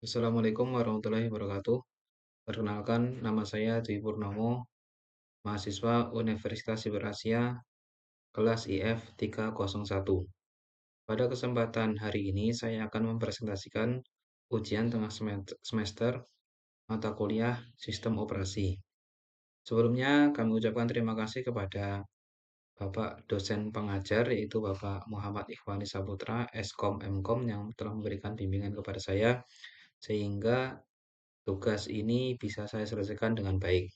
Assalamualaikum warahmatullahi wabarakatuh. Perkenalkan, nama saya Dwi Purnomo, mahasiswa Universitas Siberasia, kelas IF 301. Pada kesempatan hari ini, saya akan mempresentasikan ujian tengah semester mata kuliah Sistem Operasi. Sebelumnya, kami ucapkan terima kasih kepada Bapak dosen pengajar, yaitu Bapak Muhammad Ikhwani Saputra, Eskom Mkom, yang telah memberikan bimbingan kepada saya, sehingga tugas ini bisa saya selesaikan dengan baik.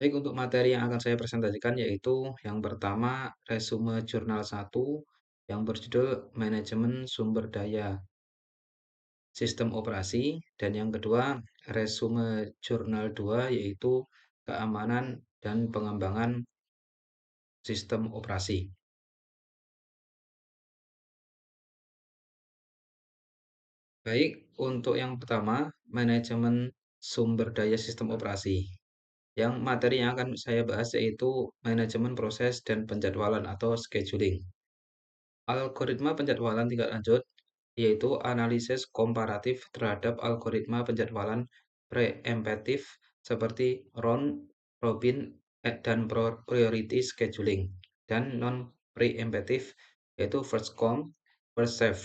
Baik, untuk materi yang akan saya presentasikan yaitu yang pertama resume jurnal 1 yang berjudul Manajemen Sumber Daya Sistem Operasi, dan yang kedua resume jurnal 2 yaitu Keamanan dan Pengembangan Sistem Operasi. Baik, untuk yang pertama manajemen sumber daya sistem operasi. Yang materi yang akan saya bahas yaitu manajemen proses dan penjadwalan atau scheduling. Algoritma penjadwalan tingkat lanjut, yaitu analisis komparatif terhadap algoritma penjadwalan preemptif seperti round robin dan priority scheduling, dan non-preemptif, yaitu first come, first serve.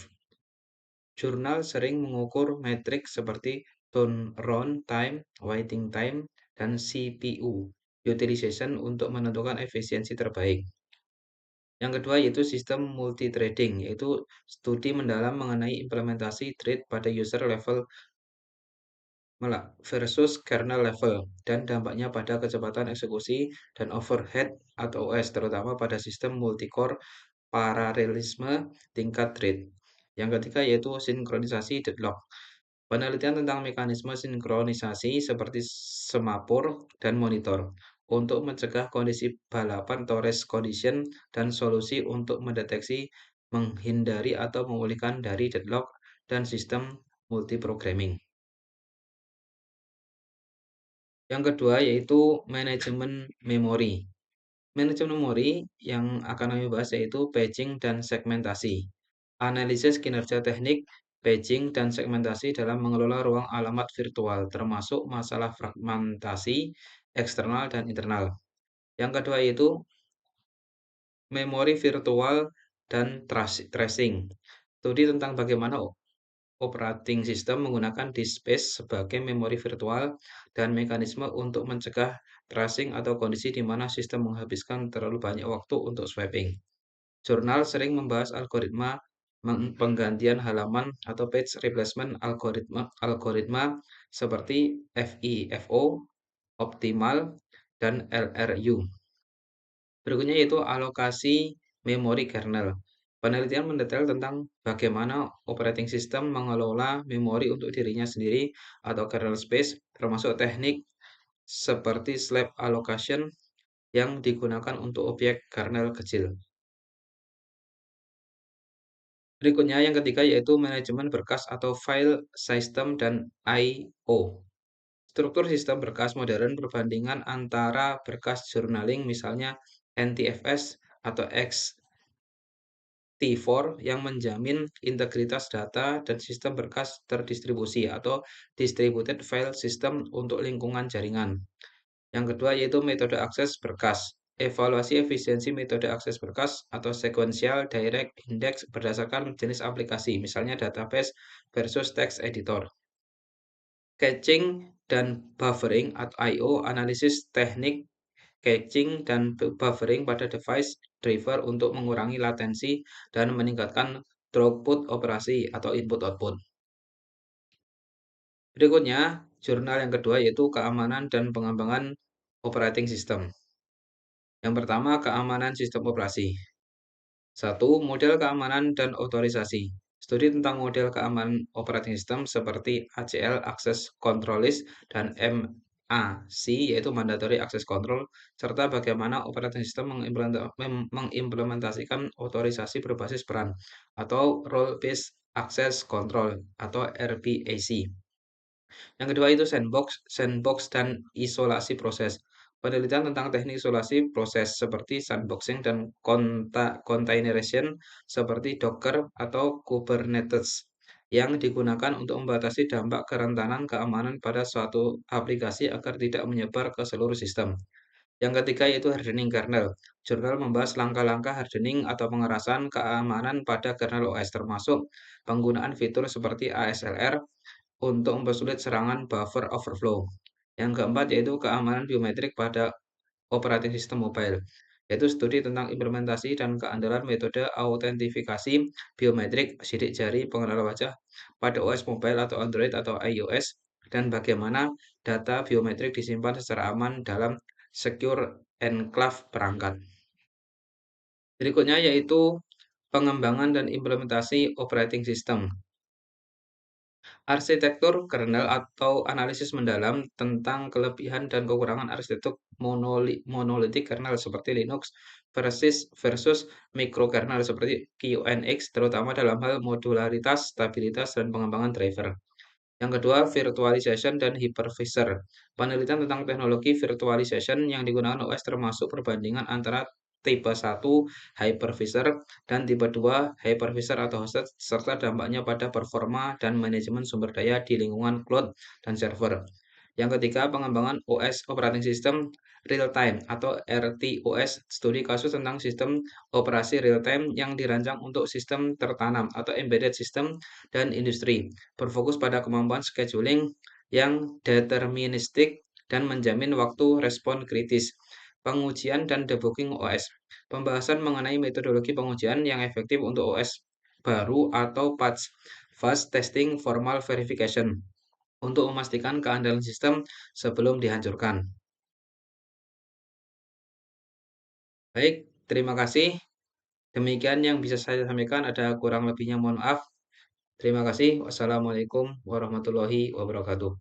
Jurnal sering mengukur metrik seperti turnaround time, waiting time, dan CPU utilization untuk menentukan efisiensi terbaik. Yang kedua yaitu sistem multithreading, yaitu studi mendalam mengenai implementasi thread pada user level versus kernel level dan dampaknya pada kecepatan eksekusi dan overhead atau OS, terutama pada sistem multicore paralelisme tingkat thread. Yang ketiga yaitu sinkronisasi deadlock. Penelitian tentang mekanisme sinkronisasi seperti semapur dan monitor untuk mencegah kondisi balapan atau race condition dan solusi untuk mendeteksi, menghindari atau memulihkan dari deadlock dan sistem multiprogramming. Yang kedua yaitu manajemen memori. Manajemen memori yang akan kami bahas yaitu patching dan segmentasi. Analisis kinerja teknik, patching, dan segmentasi dalam mengelola ruang alamat virtual, termasuk masalah fragmentasi eksternal dan internal. Yang kedua yaitu memori virtual dan tracing. Studi tentang bagaimana operating system menggunakan disk space sebagai memori virtual dan mekanisme untuk mencegah tracing atau kondisi di mana sistem menghabiskan terlalu banyak waktu untuk swapping. Jurnal sering membahas algoritma penggantian halaman atau page replacement algoritma seperti FIFO, optimal, dan LRU. Berikutnya yaitu alokasi memori kernel. Penelitian mendetail tentang bagaimana operating system mengelola memori untuk dirinya sendiri atau kernel space, termasuk teknik seperti slab allocation yang digunakan untuk objek kernel kecil. Berikutnya yang ketiga yaitu manajemen berkas atau file system dan I/O. Struktur sistem berkas modern perbandingan antara berkas journaling misalnya NTFS atau T4 yang menjamin integritas data dan sistem berkas terdistribusi atau distributed file system untuk lingkungan jaringan. Yang kedua yaitu metode akses berkas. Evaluasi efisiensi metode akses berkas atau sequential direct index berdasarkan jenis aplikasi, misalnya database versus text editor. Caching dan buffering atau I/O, analisis teknik caching dan buffering pada device driver untuk mengurangi latensi dan meningkatkan throughput operasi atau input-output. Berikutnya, jurnal yang kedua yaitu keamanan dan pengembangan operating system. Yang pertama, keamanan sistem operasi. 1. Model keamanan dan otorisasi. Studi tentang model keamanan operating system seperti ACL Access Control List dan MAC yaitu Mandatory Access Control, serta bagaimana operating system mengimplementasikan otorisasi berbasis peran atau Role Based Access Control atau RBAC. Yang kedua itu sandbox dan isolasi proses. Penelitian tentang teknik isolasi proses seperti sandboxing dan containerization seperti Docker atau Kubernetes yang digunakan untuk membatasi dampak kerentanan keamanan pada suatu aplikasi agar tidak menyebar ke seluruh sistem. Yang ketiga yaitu hardening kernel. Jurnal membahas langkah-langkah hardening atau pengerasan keamanan pada kernel OS termasuk penggunaan fitur seperti ASLR untuk mempersulit serangan buffer overflow. Yang keempat yaitu keamanan biometrik pada operating system mobile, yaitu studi tentang implementasi dan keandalan metode autentifikasi biometrik sidik jari pengenal wajah pada OS mobile atau Android atau iOS dan bagaimana data biometrik disimpan secara aman dalam secure enclave perangkat. Berikutnya yaitu pengembangan dan implementasi operating system. Arsitektur kernel atau analisis mendalam tentang kelebihan dan kekurangan arsitektur monolitik kernel seperti Linux versus mikrokernel seperti QNX, terutama dalam hal modularitas, stabilitas, dan pengembangan driver. Yang kedua, virtualization dan hypervisor. Penelitian tentang teknologi virtualization yang digunakan OS termasuk perbandingan antara tipe 1 hypervisor dan tipe 2 hypervisor atau hosted serta dampaknya pada performa dan manajemen sumber daya di lingkungan cloud dan server. Yang ketiga, pengembangan OS operating system real time atau RTOS, studi kasus tentang sistem operasi real time yang dirancang untuk sistem tertanam atau embedded system dan industri, berfokus pada kemampuan scheduling yang deterministik dan menjamin waktu respon kritis. Pengujian dan debugging OS. Pembahasan mengenai metodologi pengujian yang efektif untuk OS baru atau patch, fast testing, formal verification untuk memastikan keandalan sistem sebelum dihancurkan. Baik, terima kasih. Demikian yang bisa saya sampaikan, ada kurang lebihnya mohon maaf. Terima kasih. Wassalamualaikum warahmatullahi wabarakatuh.